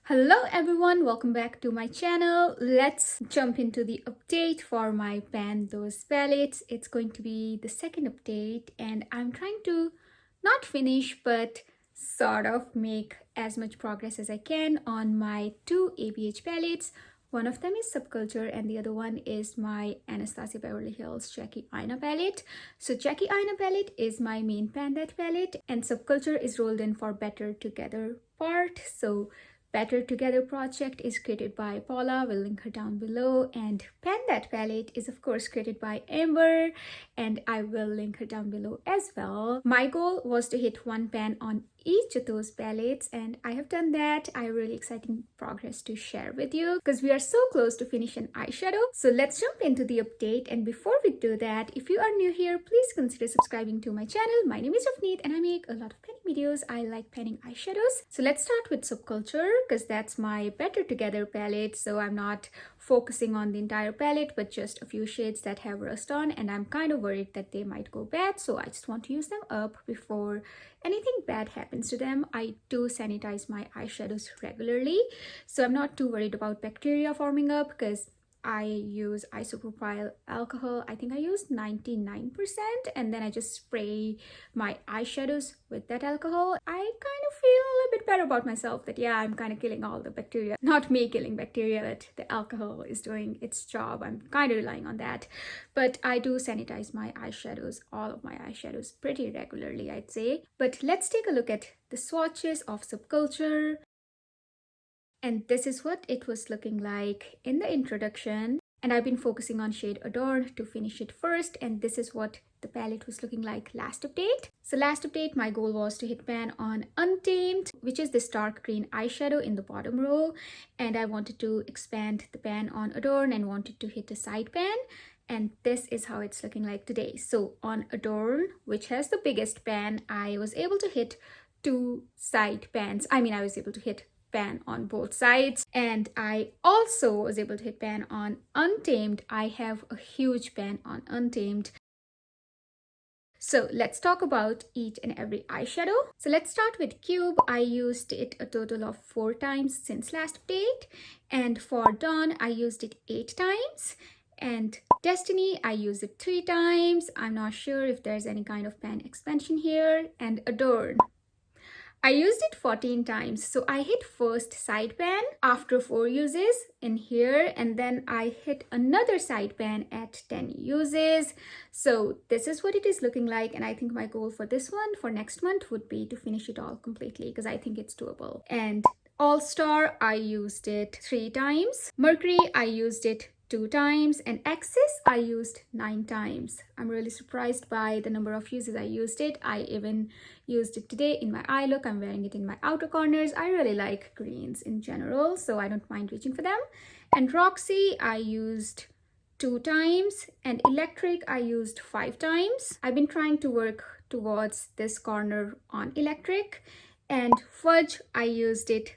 Hello everyone, welcome back to my channel. Let's jump into the update for my Pan Those palettes. It's going to be the second update and I'm trying to not finish but sort of make as much progress as I can on my two ABH palettes. One of them is Subculture and the other one is my Anastasia Beverly Hills Jackie Aina palette. So Jackie Aina palette is my main Pan That palette and Subculture is rolled in for Better Together part. So Better Together project is created by Paula, we'll link her down below, and Pan That palette is of course created by Amber and I will link her down below as well. My goal was to hit one pan on each of those palettes and I have done that. I have really exciting progress to share with you because we are so close to finish an eyeshadow. So let's jump into the update, and before we do that, if you are new here, please consider subscribing to my channel. My name is Rafneet and I make a lot of panning videos. I like panning eyeshadows. So let's start with Subculture because that's my Better Together palette. So I'm not focusing on the entire palette but just a few shades that have rust on and I'm kind of worried that they might go bad, so I just want to use them up before anything bad happens to them. I do sanitize my eyeshadows regularly, so I'm not too worried about bacteria forming up because I use isopropyl alcohol. I think I use 99% and then I just spray my eyeshadows with that alcohol. I kind of feel a little bit better about myself that yeah, I'm kind of killing all the bacteria. Not me killing bacteria, but the alcohol is doing its job. I'm kind of relying on that. But I do sanitize my eyeshadows, all of my eyeshadows pretty regularly, I'd say. But let's take a look at the swatches of Subculture. And this is what it was looking like in the introduction. And I've been focusing on shade Adorn to finish it first. And this is what the palette was looking like last update. So last update, my goal was to hit pan on Untamed, which is this dark green eyeshadow in the bottom row. And I wanted to expand the pan on Adorn and wanted to hit a side pan. And this is how it's looking like today. So on Adorn, which has the biggest pan, I was able to hit two side pans. I was able to hit pan on both sides, and I also was able to hit pan on Untamed. I have a huge pan on Untamed. So let's talk about each and every eyeshadow. So let's start with Cube. I used it a total of 4 times since last update, and for Dawn I used it 8 times, and Destiny I used it 3 times. I'm not sure if there's any kind of pan expansion here. And Adorn, I used it 14 times. So I hit first side pan after 4 uses in here, and then I hit another side pan at 10 uses. So this is what it is looking like, and I think my goal for this one for next month would be to finish it all completely because I think it's doable. And All Star, I used it 3 times. Mercury, I used it 2 times, and Axis I used 9 times. I'm really surprised by the number of uses I used it. I even used it today in my eye look. I'm wearing it in my outer corners. I really like greens in general, so I don't mind reaching for them. And Roxy I used 2 times, and Electric I used 5 times. I've been trying to work towards this corner on Electric. And Fudge I used it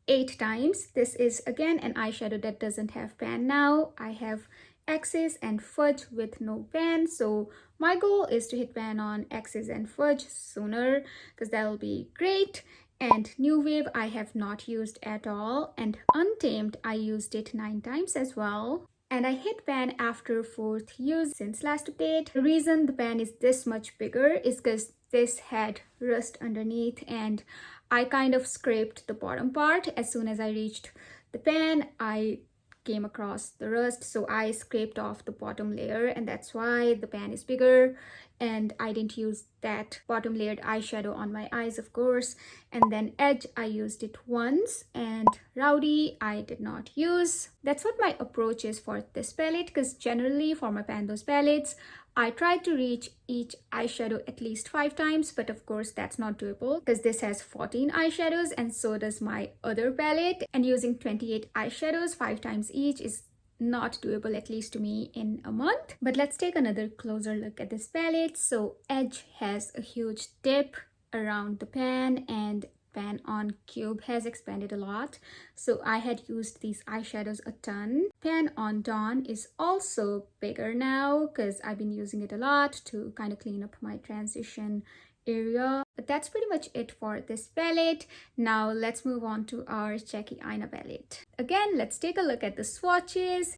8 times. This is again an eyeshadow that doesn't have pan now. I have Axis and Fudge with no pan, so my goal is to hit pan on Axis and Fudge sooner because that'll be great. And New Wave I have not used at all, and Untamed I used it 9 times as well. And I hit pan after 4th use since last update. The reason the pan is this much bigger is because this had rust underneath and I kind of scraped the bottom part. As soon as I reached the pan, I came across the rust, so I scraped off the bottom layer, and that's why the pan is bigger. And I didn't use that bottom layered eyeshadow on my eyes, of course. And then Edge I used it once, and Rowdy I did not use. That's what my approach is for this palette, because generally for my Pan Those palettes I try to reach each eyeshadow at least 5 times, but of course that's not doable because this has 14 eyeshadows and so does my other palette, and using 28 eyeshadows 5 times each is not doable, at least to me, in a month. But let's take another closer look at this palette. So Edge has a huge dip around the pan, and pan on Cube has expanded a lot, so I had used these eyeshadows a ton. Pan on Dawn is also bigger now because I've been using it a lot to kind of clean up my transition area. But that's pretty much it for this palette. Now let's move on to our Jackie Aina palette. Again, let's take a look at the swatches.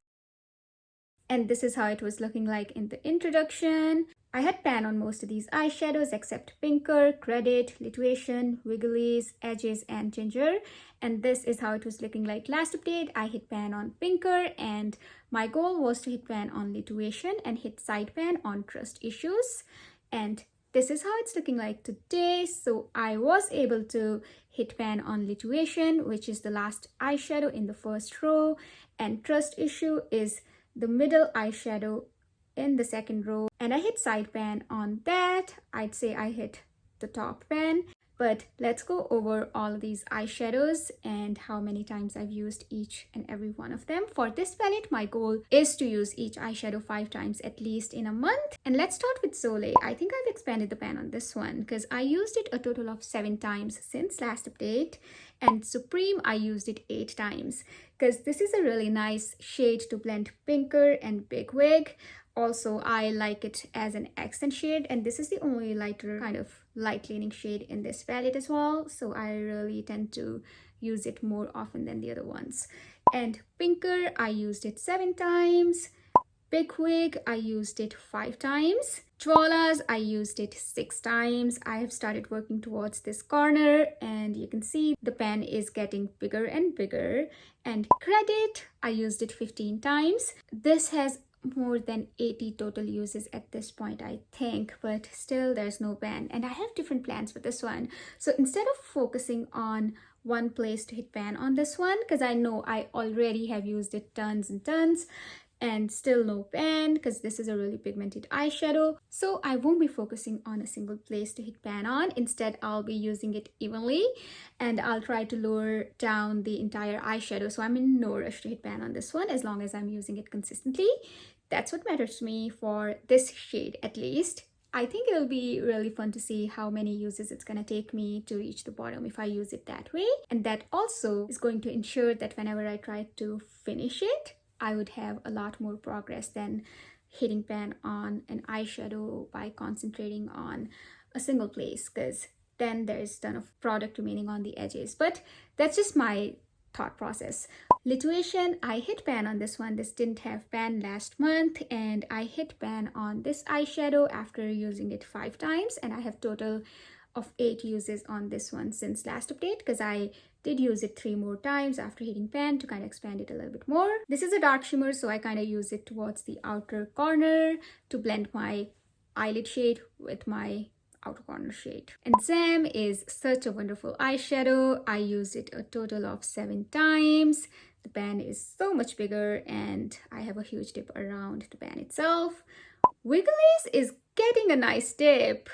And this is how it was looking like in the introduction. I had pan on most of these eyeshadows except Pinker, Credit, Lituation, Wiggly's, Edges, and Ginger. And this is how it was looking like last update. I hit pan on Pinker, and my goal was to hit pan on Lituation and hit side pan on Trust Issues. And this is how it's looking like today. So I was able to hit pan on Lituation, which is the last eyeshadow in the first row, and Trust Issue is the middle eyeshadow in the second row, and I hit side pan on that. I'd say I hit the top pan. But let's go over all of these eyeshadows and how many times I've used each and every one of them. For this palette, my goal is to use each eyeshadow 5 times at least in a month. And let's start with Soleil. I think I've expanded the pan on this one because I used it a total of 7 times since last update. And Supreme, I used it 8 times because this is a really nice shade to blend Pinker and Big Wig. Also, I like it as an accent shade, and this is the only lighter kind of light leaning shade in this palette as well. So I really tend to use it more often than the other ones. And Pinker, I used it 7 times. Big Wig, I used it 5 times. Jwalas, I used it 6 times. I have started working towards this corner, and you can see the pan is getting bigger and bigger. And Credit, I used it 15 times. This has more than 80 total uses at this point, I think, but still there's no pan, and I have different plans for this one. So instead of focusing on one place to hit pan on this one, because I know I already have used it tons and tons, and still no pan because this is a really pigmented eyeshadow, so I won't be focusing on a single place to hit pan on. Instead, I'll be using it evenly, and I'll try to lower down the entire eyeshadow, so I'm in no rush to hit pan on this one as long as I'm using it consistently. That's what matters to me for this shade, at least. I think it'll be really fun to see how many uses it's going to take me to reach the bottom if I use it that way. And that also is going to ensure that whenever I try to finish it, I would have a lot more progress than hitting pan on an eyeshadow by concentrating on a single place, because then there's a ton of product remaining on the edges. But that's just my thought process. Lituation, I hit pan on this one. This didn't have pan last month, and I hit pan on this eyeshadow after using it 5 times, and I have total of 8 uses on this one since last update because I did use it 3 more times after hitting pan to kind of expand it a little bit more. This is a dark shimmer, so I kind of use it towards the outer corner to blend my eyelid shade with my outer corner shade. And Zam is such a wonderful eyeshadow. I used it a total of 7 times. The pan is so much bigger, and I have a huge dip around the pan itself. Wiggly's is getting a nice dip,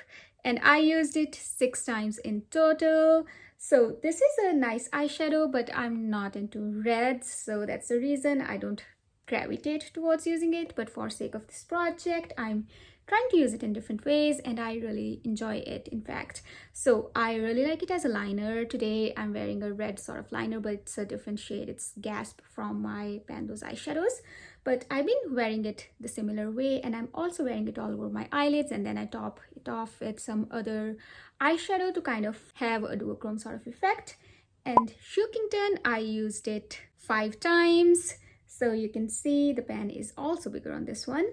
and I used it 6 times in total. So this is a nice eyeshadow, but I'm not into reds, so that's the reason I don't gravitate towards using it. But for sake of this project, I'm trying to use it in different ways, and I really enjoy it, in fact. So I really like it as a liner. Today I'm wearing a red sort of liner, but it's a different shade. It's Gasp from my Pan Those Eyeshadows, but I've been wearing it the similar way, and I'm also wearing it all over my eyelids, and then I top it off with some other eyeshadow to kind of have a duochrome sort of effect. And Shookington, I used it 5 times, so you can see the pan is also bigger on this one.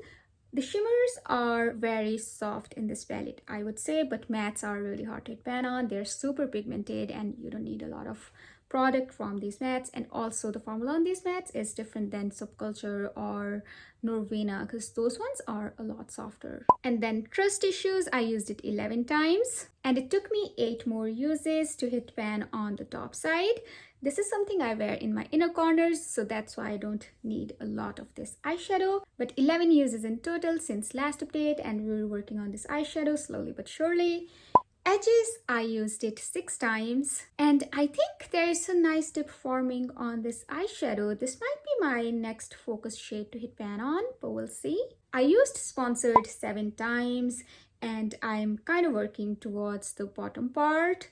The shimmers are very soft in this palette, I would say, but mattes are really hard to hit pan on. They're super pigmented, and you don't need a lot of product from these mattes. And also the formula on these mattes is different than Subculture or Norvina, because those ones are a lot softer. And then Trust Issues, I used it 11 times, and it took me 8 more uses to hit pan on the top side. This is something I wear in my inner corners, so that's why I don't need a lot of this eyeshadow. But 11 uses in total since last update, and we were working on this eyeshadow slowly but surely. Edges, I used it 6 times, and I think there's a nice dip forming on this eyeshadow. This might be my next focus shade to hit pan on, but we'll see. I used Sponsored 7 times, and I'm kind of working towards the bottom part.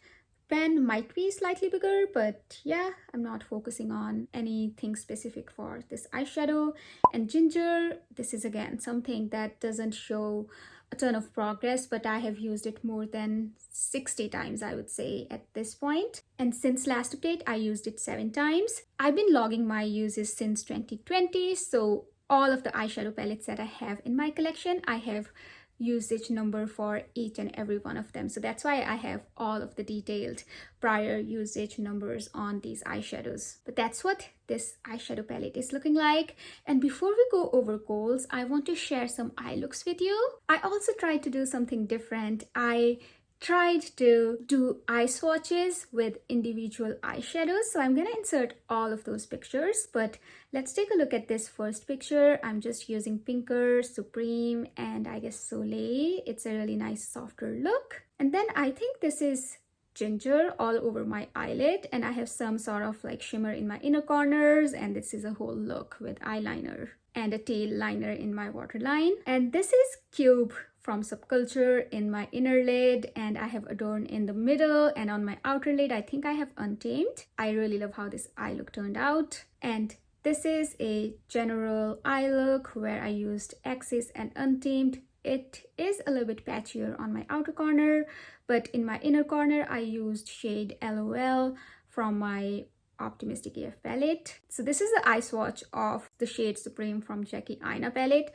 Pen might be slightly bigger, but yeah, I'm not focusing on anything specific for this eyeshadow. And Ginger, this is again something that doesn't show a ton of progress, but I have used it more than 60 times, I would say, at this point. And since last update, I used it 7 times. I've been logging my uses since 2020, so all of the eyeshadow palettes that I have in my collection, I have usage number for each and every one of them. So that's why I have all of the detailed prior usage numbers on these eyeshadows. But that's what this eyeshadow palette is looking like. And before we go over goals, I want to share some eye looks with you. I also tried to do something different. I tried to do eye swatches with individual eyeshadows, so I'm gonna insert all of those pictures, but let's take a look at this first picture. I'm just using Pinker, Supreme, and I guess Soleil. It's a really nice softer look. And then I think this is ginger all over my eyelid, and I have some sort of like shimmer in my inner corners, and this is a whole look with eyeliner and a tail liner in my waterline. And this is Cube from Subculture in my inner lid, and I have Adorn in the middle, and on my outer lid I think I have Untamed. I really love how this eye look turned out. And this is a general eye look where I used Axis and Untamed. It is a little bit patchier on my outer corner, but in my inner corner I used shade LOL from my Optimistic AF palette. So this is the eye swatch of the shade Supreme from Jackie Aina palette.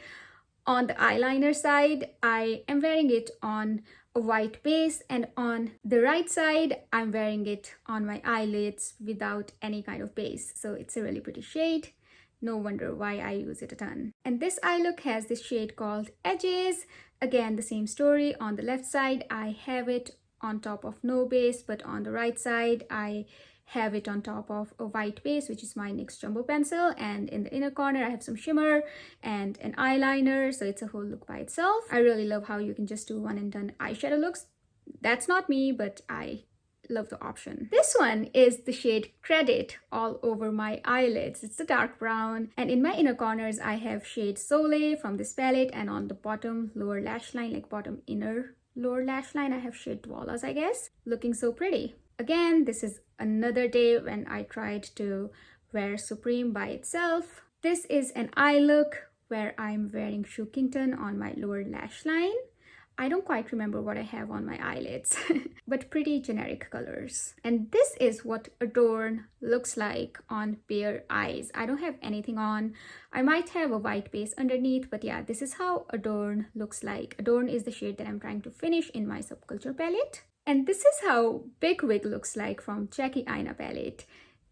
On the eyeliner side, I am wearing it on a white base, and on the right side, I'm wearing it on my eyelids without any kind of base. So it's a really pretty shade. No wonder why I use it a ton. And this eye look has this shade called Edges. Again, the same story. On the left side, I have it on top of no base, but on the right side, I have it on top of a white base, which is my NYX Jumbo Pencil, and in the inner corner I have some shimmer and an eyeliner, so it's a whole look by itself. I really love how you can just do one and done eyeshadow looks. That's not me, but I love the option. This one is the shade Credit all over my eyelids. It's a dark brown, and in my inner corners I have shade Soleil from this palette, and on the bottom lower lash line, like bottom inner lower lash line, I have shade Dwalas, I guess. Looking so pretty. Again, this is another day when I tried to wear Supreme by itself. This is an eye look where I'm wearing Shookington on my lower lash line. I don't quite remember what I have on my eyelids, but pretty generic colors. And this is what Adorn looks like on bare eyes. I don't have anything on. I might have a white base underneath, but yeah, this is how Adorn looks like. Adorn is the shade that I'm trying to finish in my Subculture palette. And this is how Big Wig looks like from Jackie Aina palette.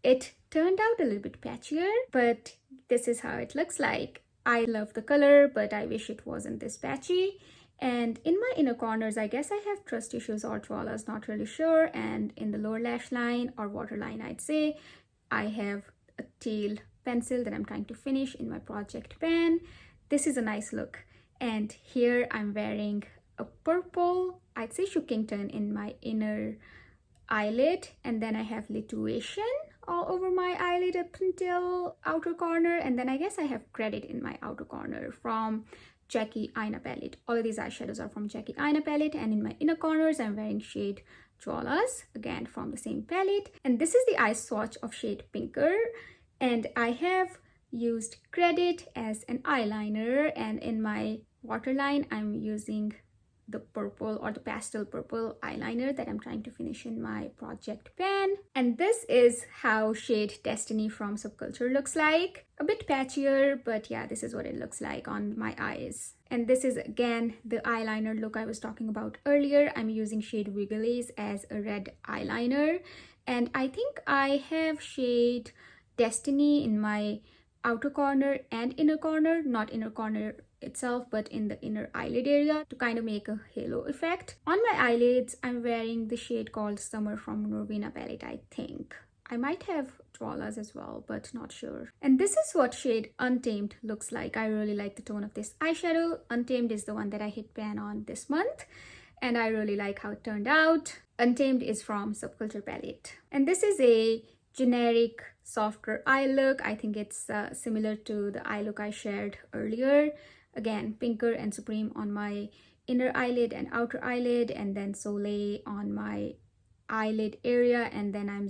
It turned out a little bit patchier, but this is how it looks like. I love the color, but I wish it wasn't this patchy. And in my inner corners, I guess I have trust issues or Dwalas, not really sure. And in the lower lash line or waterline, I'd say, I have a teal pencil that I'm trying to finish in my Project Pan. This is a nice look. And here I'm wearing a purple, I'd say Shookington in my inner eyelid. And then I have Lituation all over my eyelid up until outer corner. And then I guess I have Credit in my outer corner from Jackie Aina palette. All of these eyeshadows are from Jackie Aina palette, and in my inner corners I'm wearing shade Dwalas, again from the same palette. And this is the eye swatch of shade Pinker, and I have used Credit as an eyeliner, and in my waterline I'm using the purple or the pastel purple eyeliner that I'm trying to finish in my Project Pan. And this is how shade Destiny from Subculture looks like. A bit patchier, but yeah, this is what it looks like on my eyes. And this is again the eyeliner look I was talking about earlier. I'm using shade Wiggles as a red eyeliner, and I think I have shade Destiny in my outer corner and inner corner, not inner corner itself, but in the inner eyelid area to kind of make a halo effect. On my eyelids, I'm wearing the shade called Summer from Norvina palette, I think. I might have Dwalas as well, but not sure. And this is what shade Untamed looks like. I really like the tone of this eyeshadow. Untamed is the one that I hit pan on this month, and I really like how it turned out. Untamed is from Subculture palette. And this is a generic softer eye look. I think it's similar to the eye look I shared earlier. Again, Pinker and Supreme on my inner eyelid and outer eyelid, and then Soleil on my eyelid area, and then I'm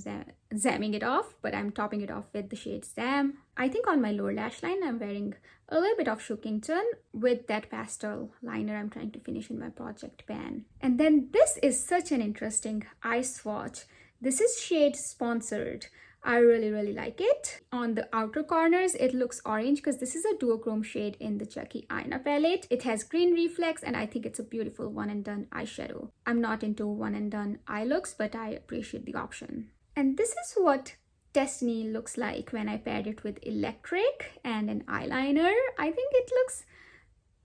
zamming it off, but I'm topping it off with the shade Zam. I think on my lower lash line, I'm wearing a little bit of Shookington with that pastel liner I'm trying to finish in my Project Pan. And then this is such an interesting eye swatch. This is shade Sponsored. I really like it. On the outer corners, it looks orange because this is a duochrome shade in the Jackie Aina palette. It has green reflex, and I think it's a beautiful one and done eyeshadow. I'm not into one and done eye looks, but I appreciate the option. And this is what Destiny looks like when I paired it with Electric and an eyeliner. I think it looks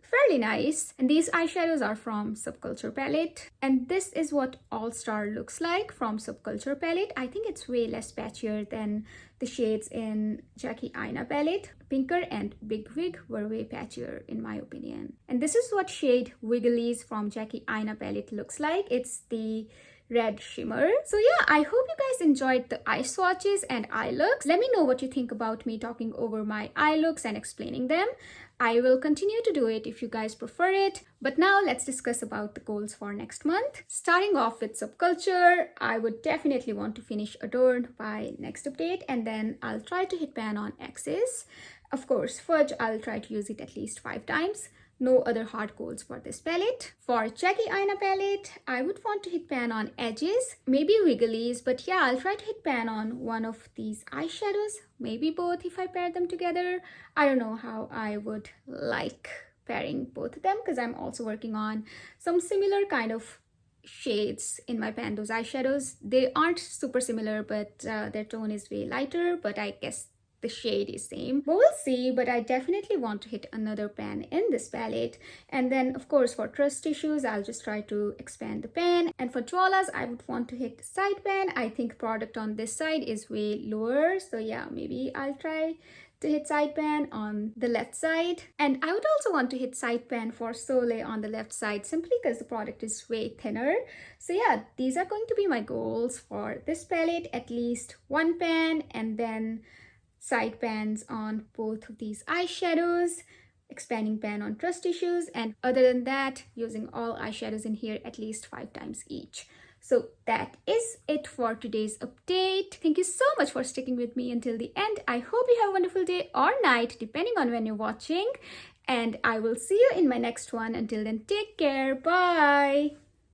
fairly nice. And these eyeshadows are from Subculture palette, and this is what All Star looks like from Subculture palette. I think it's way less patchier than the shades in Jackie Aina palette. Pinker and Big Wig were way patchier in my opinion. And this is what shade Wigglies from Jackie Aina palette looks like. It's the red shimmer. So yeah, I hope you guys enjoyed the eye swatches and eye looks. Let me know what you think about me talking over my eye looks and explaining them. I will continue to do it if you guys prefer it. But now let's discuss about the goals for next month. Starting off with Subculture, I would definitely want to finish Adorn by next update, and then I'll try to hit pan on Axis. Of course, Fudge, I'll try to use it at least 5 times. No other hard goals for this palette. For Jackie Aina palette, I would want to hit pan on Edges, maybe Wigglies, but yeah, I'll try to hit pan on one of these eyeshadows, maybe both if I pair them together. I don't know how I would like pairing both of them because I'm also working on some similar kind of shades in my pan, Those Eyeshadows. They aren't super similar, but their tone is way lighter, but I guess the shade is same, but we'll see. But I definitely want to hit another pan in this palette. And then of course for Trust Issues, I'll just try to expand the pan. And for Jwalas, I would want to hit the side pan. I think product on this side is way lower, so yeah, maybe I'll try to hit side pan on the left side. And I would also want to hit side pan for Soleil on the left side, simply because the product is way thinner. So yeah, these are going to be my goals for this palette. At least one pan, and then side pans on both of these eyeshadows, expanding pan on Trust Issues, and other than that, using all eyeshadows in here at least 5 times each. So that is it for today's update. Thank you so much for sticking with me until the end. I hope you have a wonderful day or night, depending on when you're watching, and I will see you in my next one. Until then, take care. Bye.